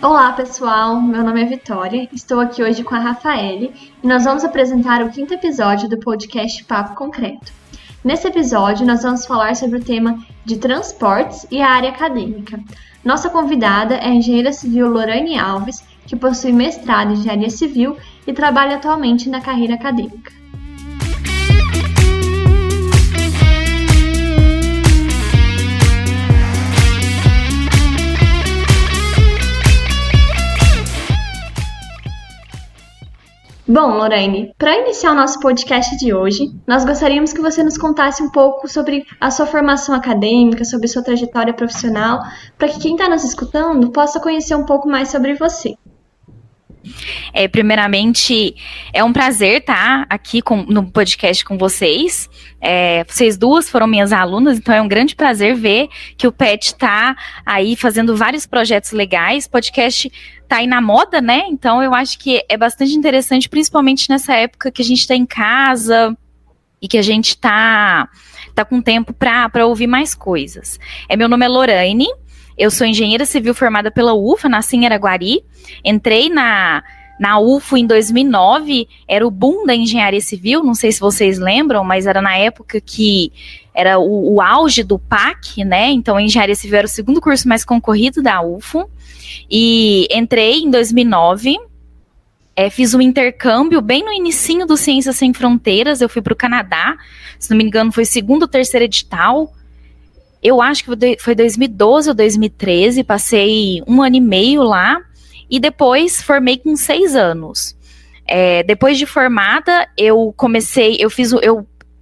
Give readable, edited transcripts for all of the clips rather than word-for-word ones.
Olá, pessoal. Meu nome é Vitória. Estou aqui hoje com a Rafaele e nós vamos apresentar o 5º episódio do podcast Papo Concreto. Nesse episódio, nós vamos falar sobre o tema de transportes e a área acadêmica. Nossa convidada é a engenheira civil Lorraine Alves, que possui mestrado em engenharia civil e trabalha atualmente na carreira acadêmica. Bom, Lorraine, para iniciar o nosso podcast de hoje, nós gostaríamos que você nos contasse um pouco sobre a sua formação acadêmica, sobre sua trajetória profissional, para que quem está nos escutando possa conhecer um pouco mais sobre você. Primeiramente, é um prazer estar aqui no podcast com vocês. Vocês duas foram minhas alunas, então é um grande prazer ver que o PET está aí fazendo vários projetos legais. Podcast está aí na moda, né? Então eu acho que é bastante interessante, principalmente nessa época que a gente está em casa e que a gente está com tempo para ouvir mais coisas. Meu nome é Lorraine. Eu sou engenheira civil formada pela UFA, nasci em Araguari, entrei na UFA em 2009, era o boom da engenharia civil, não sei se vocês lembram, mas era na época que era o auge do PAC, né, então a engenharia civil era o segundo curso mais concorrido da UFA, e entrei em 2009, fiz um intercâmbio bem no inicinho do Ciências Sem Fronteiras, eu fui para o Canadá, se não me engano foi o segundo ou terceiro edital. Eu acho que foi 2012 ou 2013, passei 1 ano e meio lá, e depois formei com 6 anos. Depois de formada, eu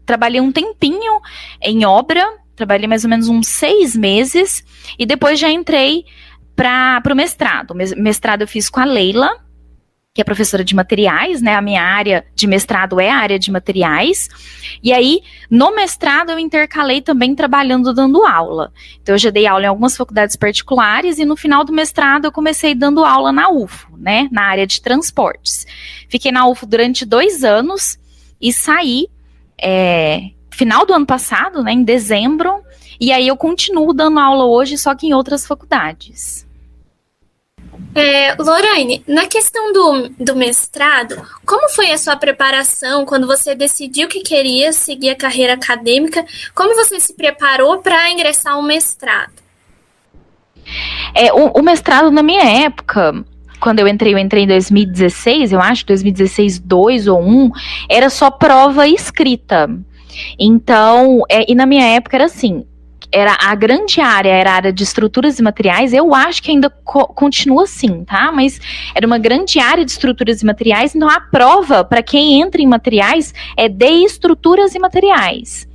trabalhei um tempinho em obra, trabalhei mais ou menos uns 6 meses, e depois já entrei para o mestrado. O mestrado eu fiz com a Leila, que é professora de materiais, né, a minha área de mestrado é a área de materiais, e aí, no mestrado eu intercalei também trabalhando, dando aula, então eu já dei aula em algumas faculdades particulares, e no final do mestrado eu comecei dando aula na UFO, né, na área de transportes. Fiquei na UFO durante 2 anos, e saí, final do ano passado, né, em dezembro, e aí eu continuo dando aula hoje, só que em outras faculdades. Lorraine, na questão do mestrado, como foi a sua preparação quando você decidiu que queria seguir a carreira acadêmica? Como você se preparou para ingressar ao mestrado? O mestrado, na minha época, quando eu entrei em 2016, eu acho, 2016, 2 ou 1, era só prova escrita. Então, e na minha época era assim, era a grande área, era a área de estruturas e materiais, eu acho que ainda continua assim, tá? Mas era uma grande área de estruturas e materiais, então a prova para quem entra em materiais é de estruturas e materiais.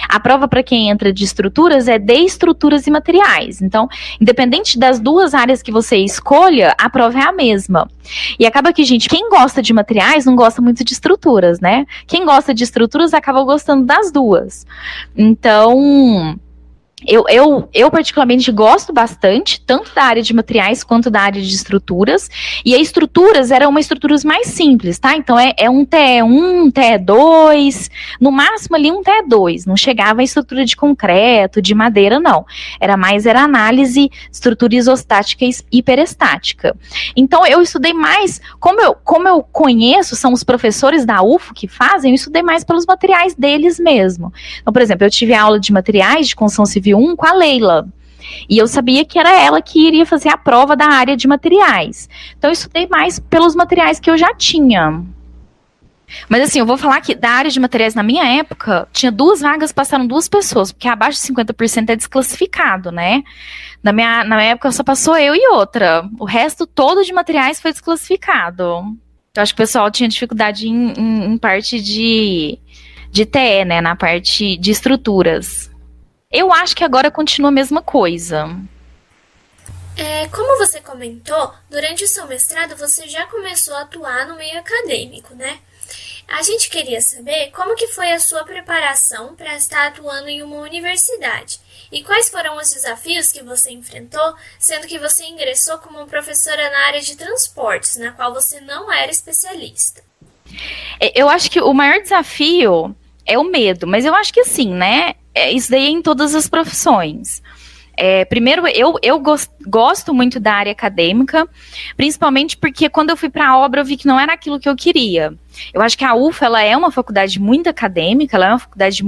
A prova para quem entra de estruturas é de estruturas e materiais. Então, independente das duas áreas que você escolha, a prova é a mesma. E acaba que, gente, quem gosta de materiais não gosta muito de estruturas, né? Quem gosta de estruturas acaba gostando das duas. Então, eu particularmente gosto bastante, tanto da área de materiais quanto da área de estruturas, e as estruturas eram estruturas mais simples, tá? Então um TE1, um TE2, no máximo ali um TE2, não chegava a estrutura de concreto, de madeira, não. Era análise, estrutura isostática e hiperestática. Então eu estudei mais, como eu conheço, são os professores da UFO que fazem, eu estudei mais pelos materiais deles mesmo. Então, por exemplo, eu tive aula de materiais de construção civil com a Leila, e eu sabia que era ela que iria fazer a prova da área de materiais, então eu estudei mais pelos materiais que eu já tinha. Mas assim, eu vou falar que da área de materiais na minha época, tinha 2 vagas, passaram 2 pessoas, porque abaixo de 50% é desclassificado, né? Na minha época só passou eu e outra, o resto todo de materiais foi desclassificado. Eu acho que o pessoal tinha dificuldade em parte de TE, né, na parte de estruturas. Eu acho que agora continua a mesma coisa. Como você comentou, durante o seu mestrado você já começou a atuar no meio acadêmico, né? A gente queria saber como que foi a sua preparação para estar atuando em uma universidade e quais foram os desafios que você enfrentou, sendo que você ingressou como professora na área de transportes, na qual você não era especialista. Eu acho que o maior desafio é o medo, mas eu acho que assim, né? Isso daí é em todas as profissões. Primeiro, eu gosto muito da área acadêmica, principalmente porque quando eu fui para a obra eu vi que não era aquilo que eu queria. Eu acho que a UFA, ela é uma faculdade muito acadêmica, ela é uma faculdade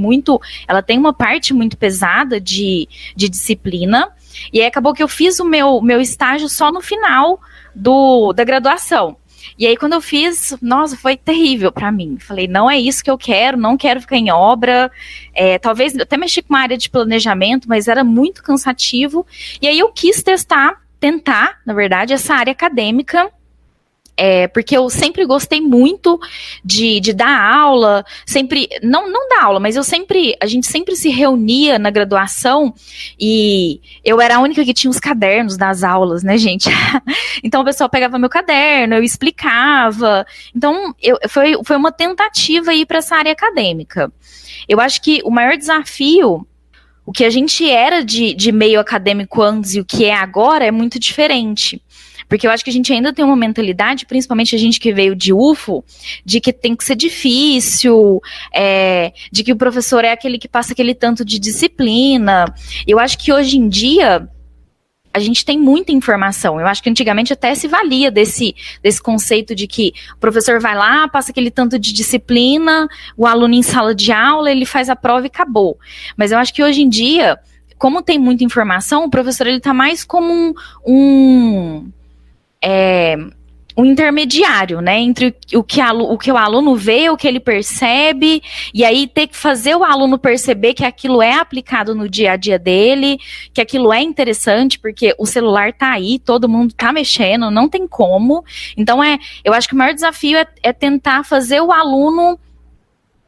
ela tem uma parte muito pesada de disciplina, e aí acabou que eu fiz o meu estágio só no final da graduação. E aí, quando eu fiz, nossa, foi terrível para mim. Falei, não é isso que eu quero, não quero ficar em obra. Talvez, eu até mexi com uma área de planejamento, mas era muito cansativo. E aí eu quis tentar, na verdade, essa área acadêmica, porque eu sempre gostei muito de dar aula, sempre, não dar aula, mas a gente sempre se reunia na graduação e eu era a única que tinha os cadernos das aulas, né, gente? Então o pessoal pegava meu caderno, eu explicava, então foi uma tentativa ir para essa área acadêmica. Eu acho que o maior desafio, o que a gente era de meio acadêmico antes e o que é agora é muito diferente. Porque eu acho que a gente ainda tem uma mentalidade, principalmente a gente que veio de UFO, de que tem que ser difícil, de que o professor é aquele que passa aquele tanto de disciplina. Eu acho que hoje em dia a gente tem muita informação. Eu acho que antigamente até se valia desse conceito de que o professor vai lá, passa aquele tanto de disciplina, o aluno em sala de aula, ele faz a prova e acabou. Mas eu acho que hoje em dia, como tem muita informação, o professor ele tá mais como um intermediário, né, entre o que o aluno vê, o que ele percebe, e aí ter que fazer o aluno perceber que aquilo é aplicado no dia a dia dele, que aquilo é interessante, porque o celular tá aí, todo mundo tá mexendo, não tem como. Então eu acho que o maior desafio é tentar fazer o aluno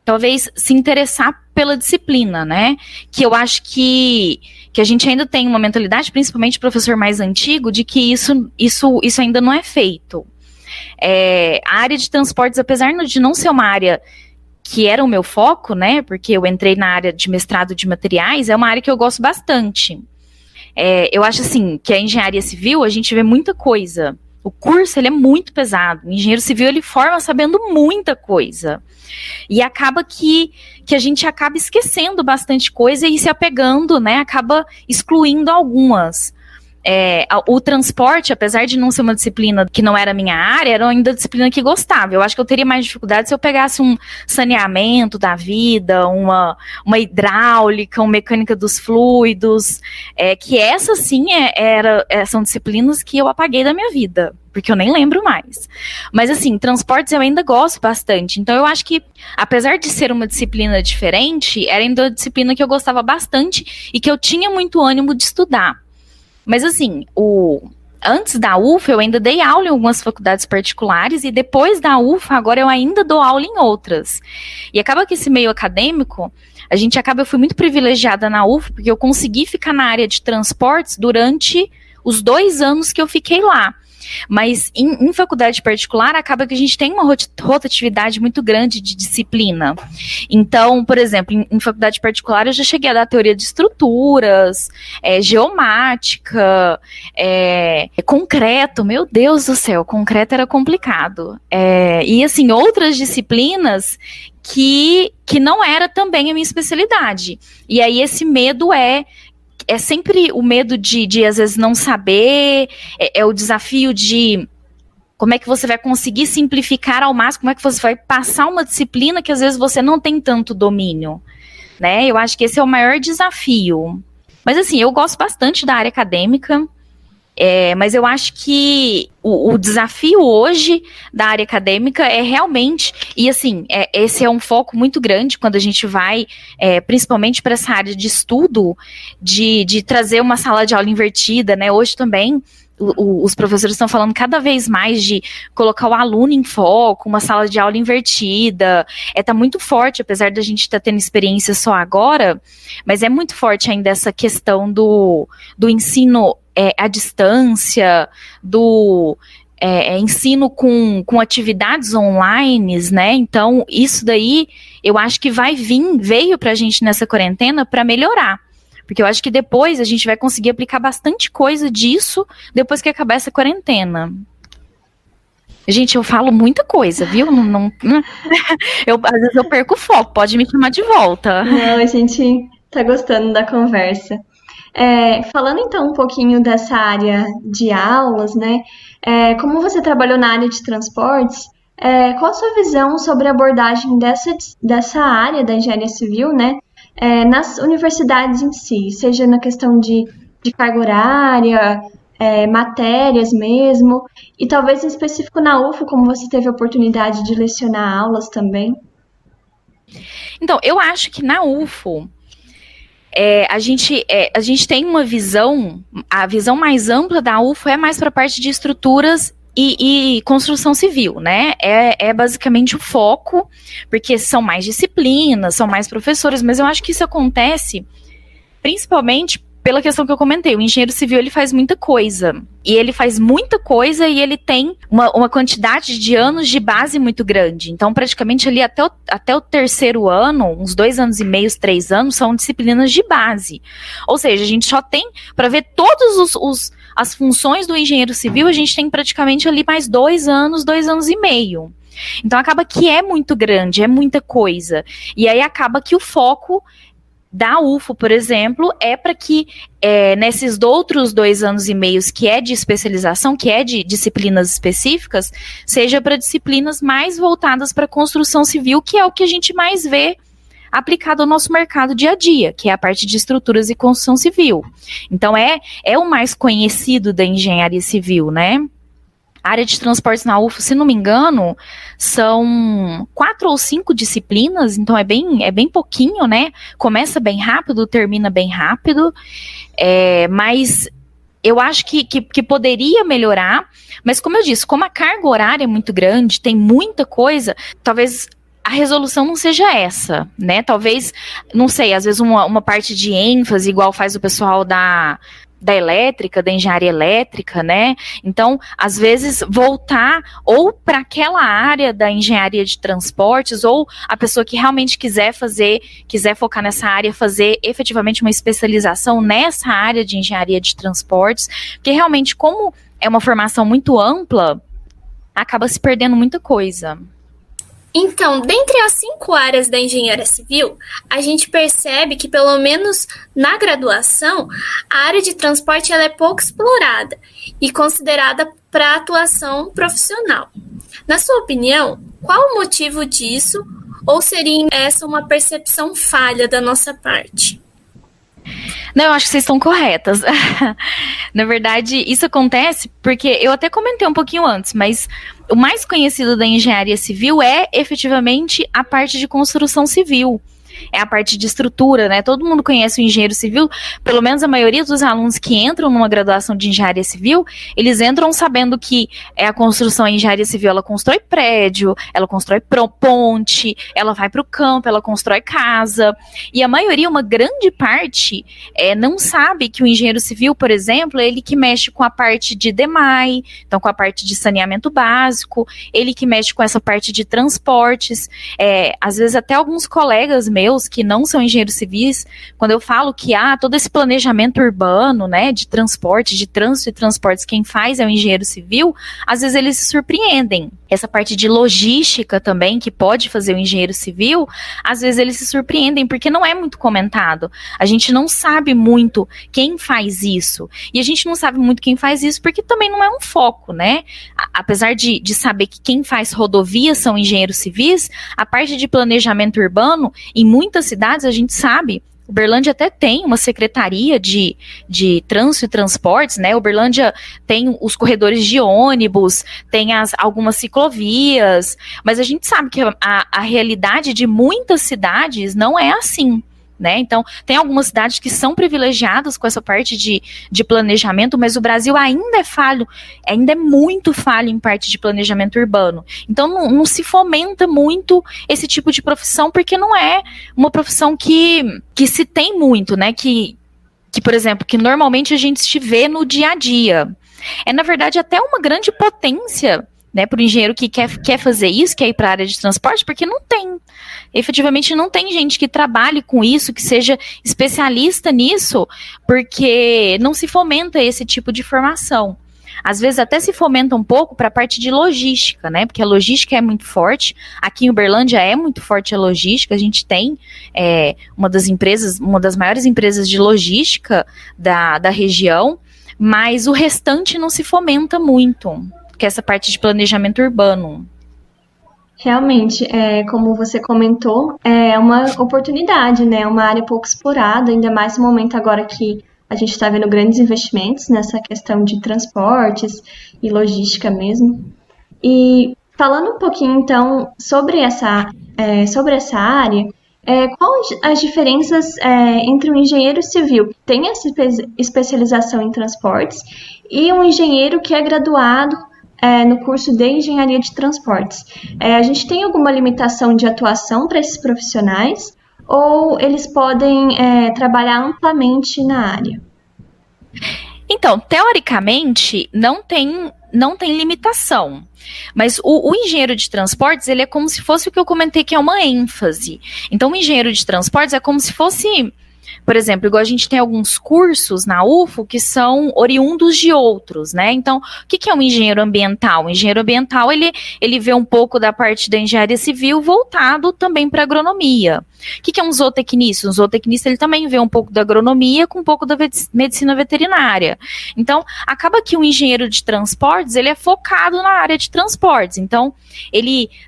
talvez se interessar pela disciplina, né? Que eu acho que a gente ainda tem uma mentalidade, principalmente professor mais antigo, de que isso ainda não é feito. A área de transportes, apesar de não ser uma área que era o meu foco, né? Porque eu entrei na área de mestrado de materiais, é uma área que eu gosto bastante. Eu acho assim, que a engenharia civil, a gente vê muita coisa. O curso, ele é muito pesado. O engenheiro civil, ele forma sabendo muita coisa. E acaba que a gente acaba esquecendo bastante coisa e se apegando, né? Acaba excluindo algumas. O transporte, apesar de não ser uma disciplina que não era a minha área, era ainda a disciplina que gostava. Eu acho que eu teria mais dificuldade se eu pegasse um saneamento da vida, uma hidráulica, uma mecânica dos fluidos, que essas sim são disciplinas que eu apaguei da minha vida, porque eu nem lembro mais. Mas assim, transportes eu ainda gosto bastante. Então eu acho que, apesar de ser uma disciplina diferente, era ainda uma disciplina que eu gostava bastante e que eu tinha muito ânimo de estudar. Mas assim, antes da UFA eu ainda dei aula em algumas faculdades particulares e depois da UFA agora eu ainda dou aula em outras. E acaba que esse meio acadêmico, eu fui muito privilegiada na UFA porque eu consegui ficar na área de transportes durante os 2 anos que eu fiquei lá. Mas em faculdade particular acaba que a gente tem uma rotatividade muito grande de disciplina. Então, por exemplo, em faculdade particular eu já cheguei a dar teoria de estruturas, geomática, concreto, meu Deus do céu, concreto era complicado. E assim, outras disciplinas que não era também a minha especialidade. E aí esse medo é sempre o medo de às vezes não saber, o desafio de como é que você vai conseguir simplificar ao máximo, como é que você vai passar uma disciplina que às vezes você não tem tanto domínio, né? Eu acho que esse é o maior desafio. Mas assim, eu gosto bastante da área acadêmica, mas eu acho que o desafio hoje da área acadêmica é realmente, e assim, esse é um foco muito grande quando a gente vai, principalmente para essa área de estudo, de trazer uma sala de aula invertida, né? Hoje também os professores estão falando cada vez mais de colocar o aluno em foco, uma sala de aula invertida, tá muito forte, apesar da gente estar tendo experiência só agora, mas é muito forte ainda essa questão do ensino à distância, do ensino com atividades online, né? Então, isso daí, eu acho que veio pra gente nessa quarentena para melhorar. Porque eu acho que depois a gente vai conseguir aplicar bastante coisa disso depois que acabar essa quarentena. Gente, eu falo muita coisa, viu? Às vezes eu perco o foco, pode me chamar de volta. Não, a gente tá gostando da conversa. Falando então um pouquinho dessa área de aulas, né? Como você trabalhou na área de transportes, qual a sua visão sobre a abordagem dessa área da engenharia civil, né? Nas universidades em si, seja na questão de carga horária, matérias mesmo, e talvez em específico na UFO, como você teve a oportunidade de lecionar aulas também. Então, eu acho que na UFO, a gente tem uma visão, a visão mais ampla da UFO é mais para a parte de estruturas e construção civil, né? É basicamente o foco, porque são mais disciplinas, são mais professores, mas eu acho que isso acontece principalmente pela questão que eu comentei. O engenheiro civil, ele faz muita coisa. E ele faz muita coisa e ele tem uma quantidade de anos de base muito grande. Então, praticamente ali até o terceiro ano, uns 2 anos e meio, 3 anos, são disciplinas de base. Ou seja, a gente só tem, para ver todas as funções do engenheiro civil, a gente tem praticamente ali mais 2 anos, 2 anos e meio. Então, acaba que é muito grande, é muita coisa. E aí acaba que o foco da UFO, por exemplo, é para que nesses outros 2 anos e meio que é de especialização, que é de disciplinas específicas, seja para disciplinas mais voltadas para construção civil, que é o que a gente mais vê aplicado ao nosso mercado dia a dia, que é a parte de estruturas e construção civil. Então, é o mais conhecido da engenharia civil, né? A área de transportes na UFO, se não me engano, são 4 ou 5 disciplinas, então é bem pouquinho, né? Começa bem rápido, termina bem rápido, mas eu acho que poderia melhorar, mas como eu disse, como a carga horária é muito grande, tem muita coisa, talvez a resolução não seja essa, né? Talvez, não sei, às vezes uma parte de ênfase, igual faz o pessoal da elétrica, da engenharia elétrica, né? Então, às vezes, voltar ou para aquela área da engenharia de transportes, ou a pessoa que realmente quiser focar nessa área, fazer efetivamente uma especialização nessa área de engenharia de transportes, porque realmente, como é uma formação muito ampla, acaba se perdendo muita coisa. Então, dentre as 5 áreas da engenharia civil, a gente percebe que, pelo menos na graduação, a área de transporte ela é pouco explorada e considerada para atuação profissional. Na sua opinião, qual o motivo disso, ou seria essa uma percepção falha da nossa parte? Não, eu acho que vocês estão corretas. Na verdade, isso acontece porque eu até comentei um pouquinho antes, mas o mais conhecido da engenharia civil é efetivamente a parte de construção civil. É a parte de estrutura, né? Todo mundo conhece o engenheiro civil, pelo menos a maioria dos alunos que entram numa graduação de engenharia civil, eles entram sabendo que a construção em engenharia civil, ela constrói prédio, ela constrói ponte, ela vai para o campo, ela constrói casa, e a maioria, uma grande parte, não sabe que o engenheiro civil, por exemplo, é ele que mexe com a parte de DEMAI, então com a parte de saneamento básico, ele que mexe com essa parte de transportes, às vezes até alguns colegas meus que não são engenheiros civis, quando eu falo que todo esse planejamento urbano, né, de transporte, de trânsito e transportes, quem faz é o engenheiro civil, às vezes eles se surpreendem. Essa parte de logística também, que pode fazer o engenheiro civil, às vezes eles se surpreendem, porque não é muito comentado. A gente não sabe muito quem faz isso. E a gente não sabe muito quem faz isso, porque também não é um foco, né? Apesar de saber que quem faz rodovias são engenheiros civis, a parte de planejamento urbano, em muitas cidades, a gente sabe, Uberlândia até tem uma secretaria de trânsito e transportes, né? Uberlândia tem os corredores de ônibus, tem algumas ciclovias, mas a gente sabe que a realidade de muitas cidades não é assim, né? Então, tem algumas cidades que são privilegiadas com essa parte de planejamento, mas o Brasil ainda é falho, ainda é muito falho em parte de planejamento urbano. Então, não se fomenta muito esse tipo de profissão, porque não é uma profissão que se tem muito, né? Que, por exemplo, que normalmente a gente se vê no dia a dia. Na verdade, até uma grande potência, né, para o engenheiro que quer fazer isso, quer ir para a área de transporte, porque não tem. Efetivamente não tem gente que trabalhe com isso, que seja especialista nisso, porque não se fomenta esse tipo de formação. às vezes até se fomenta um pouco para a parte de logística, né? Porque a logística é muito forte. Aqui em Uberlândia é muito forte a logística. A gente tem uma das maiores empresas de logística da região, mas o restante não se fomenta muito, que é essa parte de planejamento urbano. Realmente, como você comentou, é uma oportunidade, né? Uma área pouco explorada, ainda mais no momento agora que a gente está vendo grandes investimentos nessa questão de transportes e logística mesmo. E falando um pouquinho, então, sobre essa área, quais as diferenças entre um engenheiro civil que tem essa especialização em transportes e um engenheiro que é graduado no curso de engenharia de transportes? A gente tem alguma limitação de atuação para esses profissionais ou eles podem trabalhar amplamente na área? Então, teoricamente, não tem limitação. Mas o engenheiro de transportes, ele é como se fosse o que eu comentei, que é uma ênfase. Então, o engenheiro de transportes é como se fosse, por exemplo, igual a gente tem alguns cursos na UFO que são oriundos de outros, né? Então, o que é um engenheiro ambiental? O engenheiro ambiental, ele vê um pouco da parte da engenharia civil voltado também para a agronomia. O que é um zootecnista? Um zootecnista, ele também vê um pouco da agronomia com um pouco da medicina veterinária. Então, acaba que o engenheiro de transportes, ele é focado na área de transportes. Então,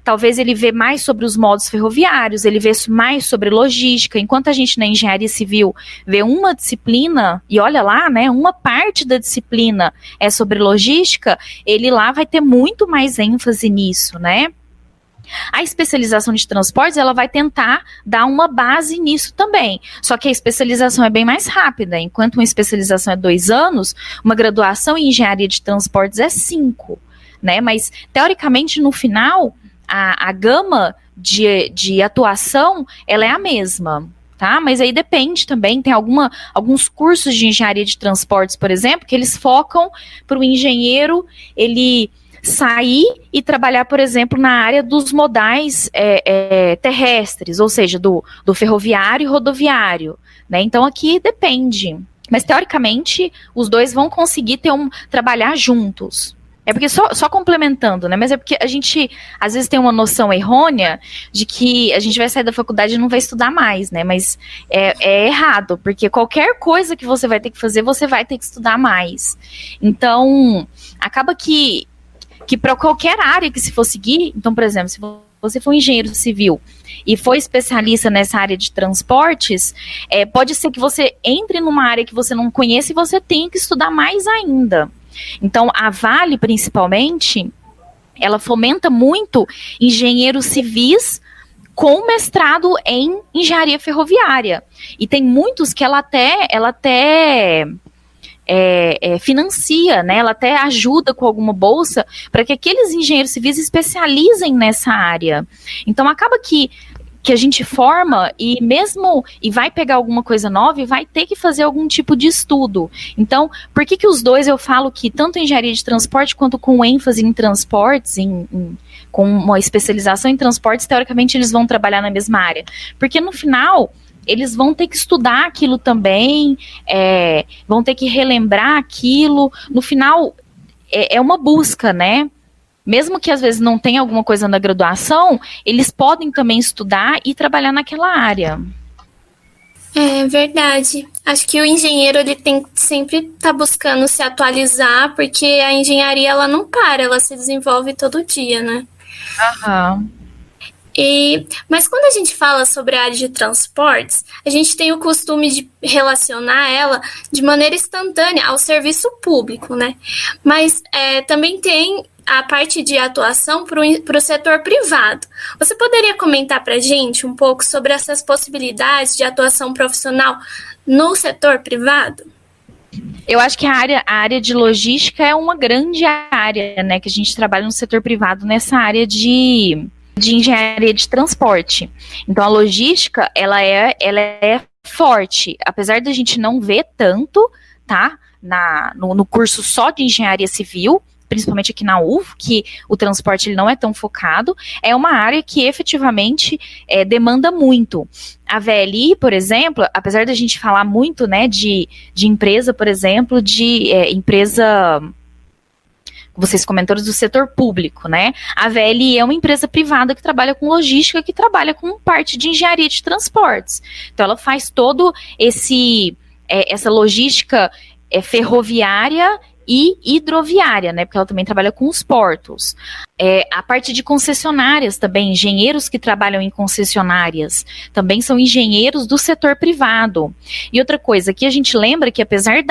talvez ele vê mais sobre os modos ferroviários, ele vê mais sobre logística, enquanto a gente na engenharia civil vê uma disciplina, e olha lá, né, uma parte da disciplina é sobre logística, ele lá vai ter muito mais ênfase nisso, né? A especialização de transportes, ela vai tentar dar uma base nisso também. Só que a especialização é bem mais rápida. Enquanto uma especialização é 2 anos, uma graduação em engenharia de transportes é 5, né? Mas, teoricamente, no final, a gama de atuação, ela é a mesma. Tá? Mas aí depende também, tem alguns cursos de engenharia de transportes, por exemplo, que eles focam para o engenheiro, ele sair e trabalhar, por exemplo, na área dos modais terrestres, ou seja, do ferroviário e rodoviário, né? Então aqui depende. Mas teoricamente os dois vão conseguir trabalhar juntos. É porque só complementando, né? Mas é porque a gente às vezes tem uma noção errônea de que a gente vai sair da faculdade e não vai estudar mais, né? Mas é errado, porque qualquer coisa que você vai ter que fazer, você vai ter que estudar mais. Então, acaba que para qualquer área que se for seguir, então, por exemplo, se você for engenheiro civil e for especialista nessa área de transportes, pode ser que você entre numa área que você não conhece e você tenha que estudar mais ainda. Então, a Vale, principalmente, ela fomenta muito engenheiros civis com mestrado em engenharia ferroviária. E tem muitos que ela até financia, né? Ela até ajuda com alguma bolsa para que aqueles engenheiros civis especializem nessa área. Então acaba que a gente forma e vai pegar alguma coisa nova e vai ter que fazer algum tipo de estudo. Então, por que os dois eu falo que tanto a engenharia de transporte quanto com ênfase em transportes, com uma especialização em transportes, teoricamente eles vão trabalhar na mesma área? Porque no final eles vão ter que estudar aquilo também, vão ter que relembrar aquilo. No final, é uma busca, né? Mesmo que às vezes não tenha alguma coisa na graduação, eles podem também estudar e trabalhar naquela área. É verdade. Acho que o engenheiro ele tem que sempre estar buscando se atualizar, porque a engenharia ela não para, ela se desenvolve todo dia, né? Aham. Mas quando a gente fala sobre a área de transportes, a gente tem o costume de relacionar ela de maneira instantânea ao serviço público, né? Mas também tem a parte de atuação para o setor privado. Você poderia comentar para a gente um pouco sobre essas possibilidades de atuação profissional no setor privado? Eu acho que a área de logística é uma grande área, né? Que a gente trabalha no setor privado nessa área de engenharia de transporte. Então, a logística, ela é forte, apesar da gente não ver tanto, tá, no curso só de engenharia civil, principalmente aqui na UF, que o transporte ele não é tão focado, é uma área que efetivamente demanda muito. A VLI, por exemplo, apesar da gente falar muito, né, de empresa, por exemplo, de empresa vocês comentaram do setor público, né? A VLI é uma empresa privada que trabalha com logística, que trabalha com parte de engenharia de transportes. Então, ela faz todo essa logística ferroviária e hidroviária, né? Porque ela também trabalha com os portos. A parte de concessionárias também, engenheiros que trabalham em concessionárias, também são engenheiros do setor privado. E outra coisa, que a gente lembra que apesar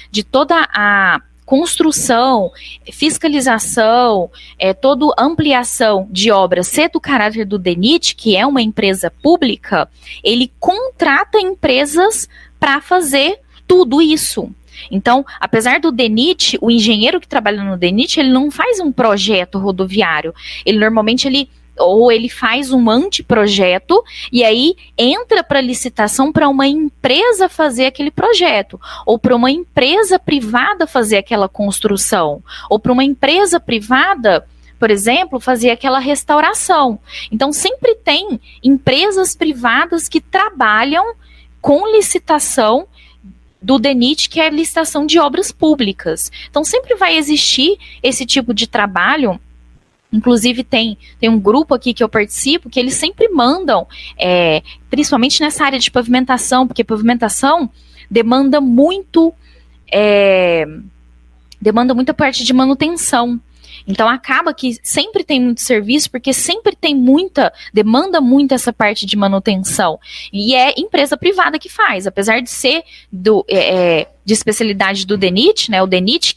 de toda a construção, fiscalização, toda ampliação de obras ser do caráter do DENIT, que é uma empresa pública, ele contrata empresas para fazer tudo isso. Então, apesar do DENIT, o engenheiro que trabalha no DENIT, ele não faz um projeto rodoviário. Ele normalmente ele faz um anteprojeto e aí entra para licitação para uma empresa fazer aquele projeto, ou para uma empresa privada fazer aquela construção, ou para uma empresa privada, por exemplo, fazer aquela restauração. Então, sempre tem empresas privadas que trabalham com licitação do DENIT, que é a licitação de obras públicas. Então, sempre vai existir esse tipo de trabalho. Inclusive, tem um grupo aqui que eu participo, que eles sempre mandam, principalmente nessa área de pavimentação, porque pavimentação demanda muita parte de manutenção. Então, acaba que sempre tem muito serviço, porque sempre demanda muito essa parte de manutenção. E é empresa privada que faz, apesar de ser de especialidade do DENIT, né? O DENIT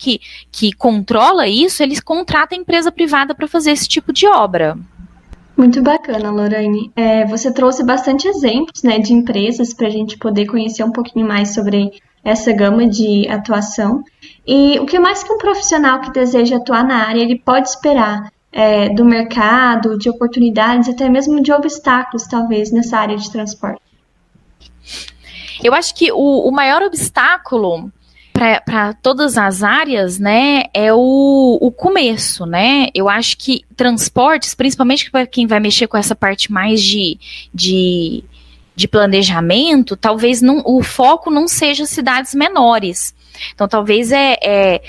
que controla isso, eles contratam a empresa privada para fazer esse tipo de obra. Muito bacana, Lorraine. Você trouxe bastante exemplos, né, de empresas para a gente poder conhecer um pouquinho mais sobre essa gama de atuação. E o que mais que um profissional que deseja atuar na área, ele pode esperar do mercado, de oportunidades, até mesmo de obstáculos, talvez, nessa área de transporte? Eu acho que o maior obstáculo para todas as áreas, né, é o começo, né? Eu acho que transportes, principalmente para quem vai mexer com essa parte mais de planejamento, talvez o foco não seja cidades menores. Então, talvez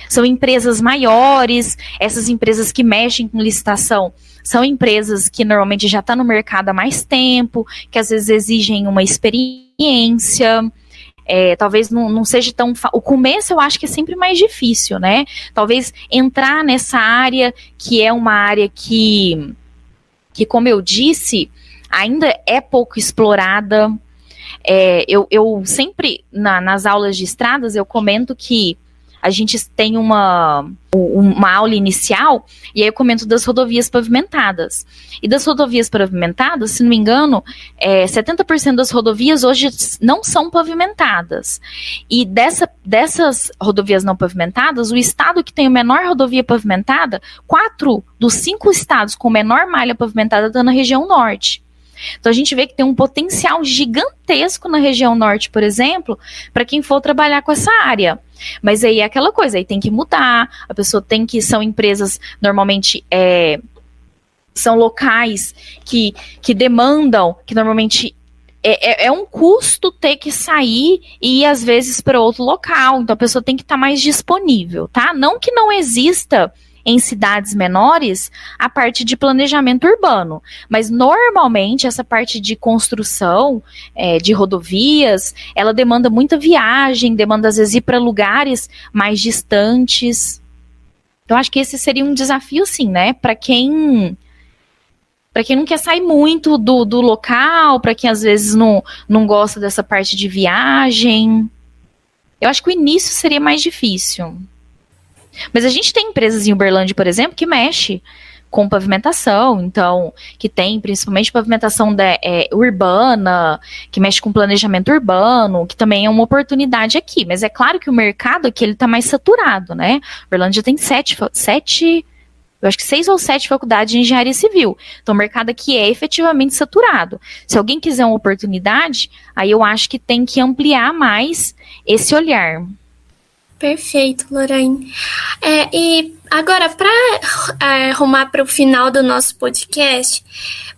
são empresas maiores, essas empresas que mexem com licitação são empresas que normalmente já estão no mercado há mais tempo, que às vezes exigem uma experiência. Talvez não seja tão... O começo eu acho que é sempre mais difícil, né? Talvez entrar nessa área, que é uma área que como eu disse, ainda é pouco explorada. Eu sempre, nas aulas de estradas, eu comento que a gente tem uma aula inicial, e aí eu comento das rodovias pavimentadas. E das rodovias pavimentadas, se não me engano, 70% das rodovias hoje não são pavimentadas. E dessas rodovias não pavimentadas, o estado que tem a menor rodovia pavimentada, 4 dos 5 estados com menor malha pavimentada estão na região norte. Então a gente vê que tem um potencial gigantesco na região norte, por exemplo, para quem for trabalhar com essa área. Mas aí é aquela coisa, aí tem que mudar, a pessoa são empresas, normalmente são locais que demandam, que normalmente é um custo ter que sair e ir às vezes para outro local, então a pessoa tem que estar mais disponível, tá? Não que não exista em cidades menores a parte de planejamento urbano, mas normalmente essa parte de construção de rodovias, ela demanda muita viagem, demanda às vezes ir para lugares mais distantes. Então acho que esse seria um desafio sim, né, para quem não quer sair muito do local, para quem às vezes não gosta dessa parte de viagem. Eu acho que o início seria mais difícil. Mas a gente tem empresas em Uberlândia, por exemplo, que mexe com pavimentação, então, que tem principalmente pavimentação urbana, que mexe com planejamento urbano, que também é uma oportunidade aqui. Mas é claro que o mercado aqui está mais saturado, né? Uberlândia tem 7, eu acho que 6 ou 7 faculdades de engenharia civil. Então, o mercado aqui é efetivamente saturado. Se alguém quiser uma oportunidade, aí eu acho que tem que ampliar mais esse olhar. Perfeito, Lorraine. E agora, para arrumar para o final do nosso podcast,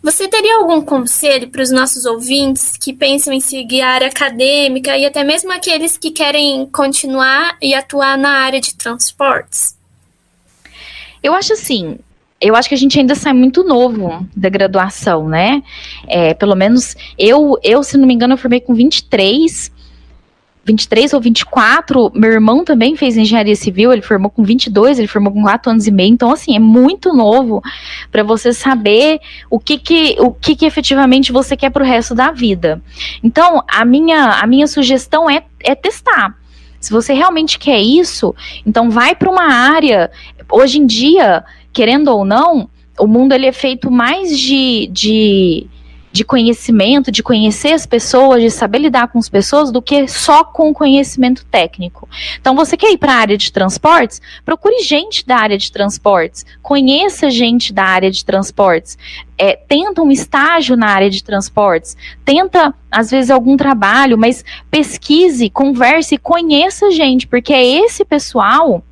você teria algum conselho para os nossos ouvintes que pensam em seguir a área acadêmica e até mesmo aqueles que querem continuar e atuar na área de transportes? Eu acho assim, eu acho que a gente ainda sai muito novo da graduação, né? Pelo menos eu, se não me engano, eu formei com 23 ou 24, meu irmão também fez engenharia civil, ele formou com 22, ele formou com 4 anos e meio, então assim, é muito novo para você saber o que efetivamente você quer pro resto da vida. Então, a minha sugestão é testar. Se você realmente quer isso, então vai para uma área, hoje em dia, querendo ou não, o mundo ele é feito mais de conhecimento, de conhecer as pessoas, de saber lidar com as pessoas, do que só com conhecimento técnico. Então, você quer ir para a área de transportes? Procure gente da área de transportes, conheça gente da área de transportes, tenta um estágio na área de transportes, tenta, às vezes, algum trabalho, mas pesquise, converse, conheça gente, porque é esse pessoal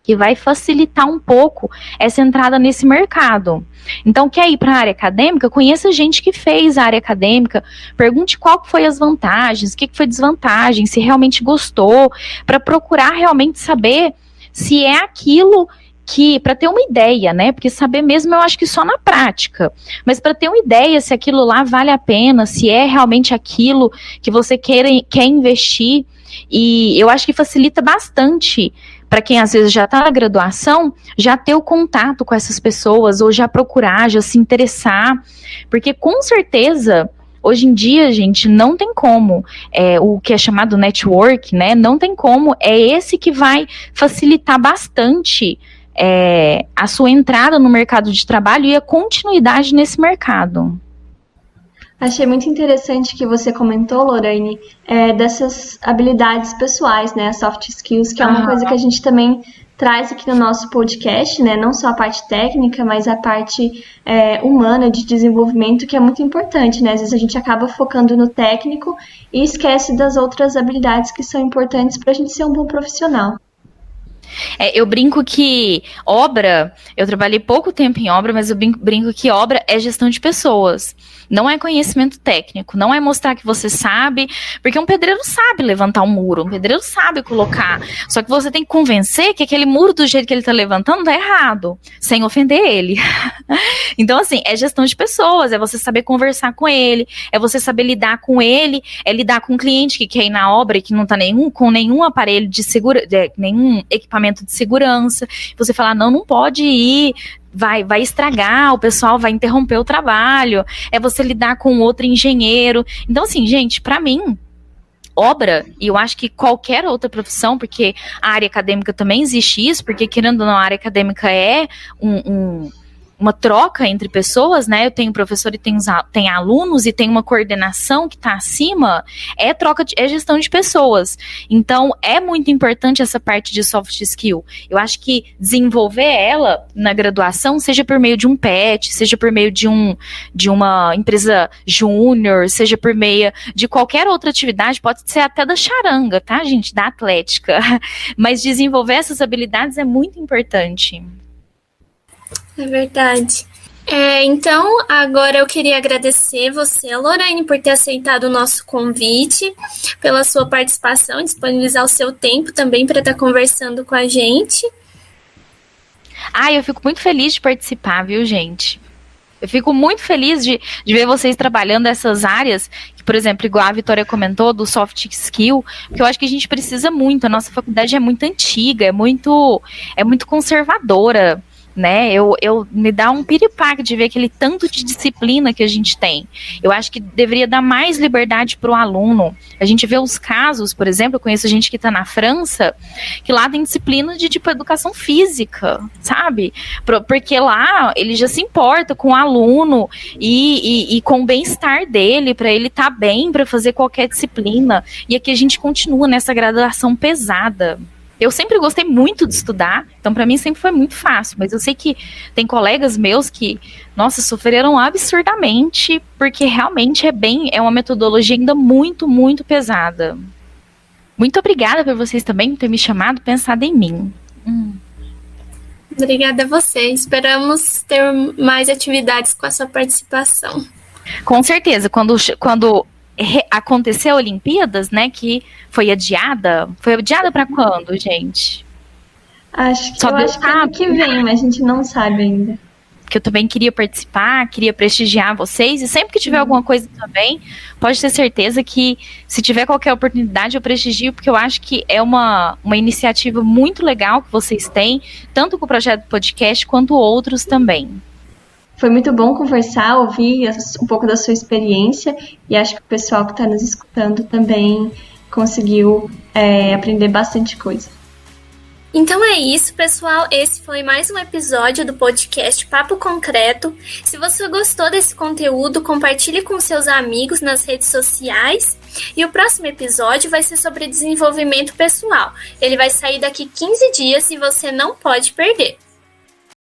que vai facilitar um pouco essa entrada nesse mercado. Então, quer ir para a área acadêmica? Conheça gente que fez a área acadêmica, pergunte qual foi as vantagens, o que foi desvantagem, se realmente gostou, para procurar realmente saber se é aquilo que, para ter uma ideia, né, porque saber mesmo eu acho que só na prática, mas para ter uma ideia se aquilo lá vale a pena, se é realmente aquilo que você quer investir, e eu acho que facilita bastante para quem às vezes já está na graduação, já ter o contato com essas pessoas, ou já procurar, já se interessar, porque com certeza, hoje em dia, gente, não tem como, o que é chamado network, né, não tem como, é esse que vai facilitar bastante a sua entrada no mercado de trabalho e a continuidade nesse mercado. Achei muito interessante que você comentou, Lorraine, dessas habilidades pessoais, né, soft skills, que é uma coisa que a gente também traz aqui no nosso podcast, né, não só a parte técnica, mas a parte humana de desenvolvimento, que é muito importante, né, às vezes a gente acaba focando no técnico e esquece das outras habilidades que são importantes para a gente ser um bom profissional. Eu brinco que eu trabalhei pouco tempo em obra, mas eu brinco que obra é gestão de pessoas. Não é conhecimento técnico, não é mostrar que você sabe, porque um pedreiro sabe levantar um muro, um pedreiro sabe colocar, só que você tem que convencer que aquele muro do jeito que ele está levantando tá errado, sem ofender ele. Então, assim, é gestão de pessoas, é você saber conversar com ele, é você saber lidar com ele, é lidar com um cliente que quer ir na obra e que não está com nenhum aparelho de segurança, nenhum equipamento de segurança, você falar, não pode ir, vai estragar, o pessoal vai interromper o trabalho, é você lidar com outro engenheiro. Então, assim, gente, para mim, obra, e eu acho que qualquer outra profissão, porque a área acadêmica também existe isso, porque querendo ou não, a área acadêmica é uma troca entre pessoas, né? Eu tenho professor e tem alunos e tem uma coordenação que está acima, é gestão de pessoas. Então, é muito importante essa parte de soft skill. Eu acho que desenvolver ela na graduação, seja por meio de um PET, seja por meio de uma empresa júnior, seja por meio de qualquer outra atividade, pode ser até da charanga, tá, gente? Da atlética. Mas desenvolver essas habilidades é muito importante. É verdade. Então, agora eu queria agradecer você, Lorraine, por ter aceitado o nosso convite, pela sua participação, disponibilizar o seu tempo também para estar conversando com a gente. Eu fico muito feliz de participar, viu, gente? Eu fico muito feliz de ver vocês trabalhando essas áreas, que, por exemplo, igual a Vitória comentou, do soft skill, porque eu acho que a gente precisa muito, a nossa faculdade é muito antiga, é muito conservadora, né, eu me dá um piripaque de ver aquele tanto de disciplina que a gente tem. Eu acho que deveria dar mais liberdade para o aluno. A gente vê os casos, por exemplo, eu conheço gente que está na França, que lá tem disciplina de tipo educação física, sabe? Porque lá ele já se importa com o aluno e com o bem-estar dele, para ele estar bem, para fazer qualquer disciplina. E aqui a gente continua nessa graduação pesada. Eu sempre gostei muito de estudar, então para mim sempre foi muito fácil, mas eu sei que tem colegas meus que, nossa, sofreram absurdamente, porque realmente é uma metodologia ainda muito, muito pesada. Muito obrigada por vocês também ter me chamado, pensado em mim. Obrigada a você, esperamos ter mais atividades com a sua participação. Com certeza, quando aconteceu a Olimpíadas, né, que foi adiada para quando, gente? Acho que Só eu Deus acho que ano sabe, que vem, mas a gente não sabe ainda. que eu também queria participar, queria prestigiar vocês, e sempre que tiver alguma coisa também, pode ter certeza que se tiver qualquer oportunidade eu prestigio, porque eu acho que é uma iniciativa muito legal que vocês têm, tanto com o projeto do podcast, quanto outros também. Foi muito bom conversar, ouvir um pouco da sua experiência, e acho que o pessoal que está nos escutando também conseguiu aprender bastante coisa. Então é isso, pessoal. Esse foi mais um episódio do podcast Papo Concreto. Se você gostou desse conteúdo, compartilhe com seus amigos nas redes sociais. E o próximo episódio vai ser sobre desenvolvimento pessoal. Ele vai sair daqui 15 dias e você não pode perder.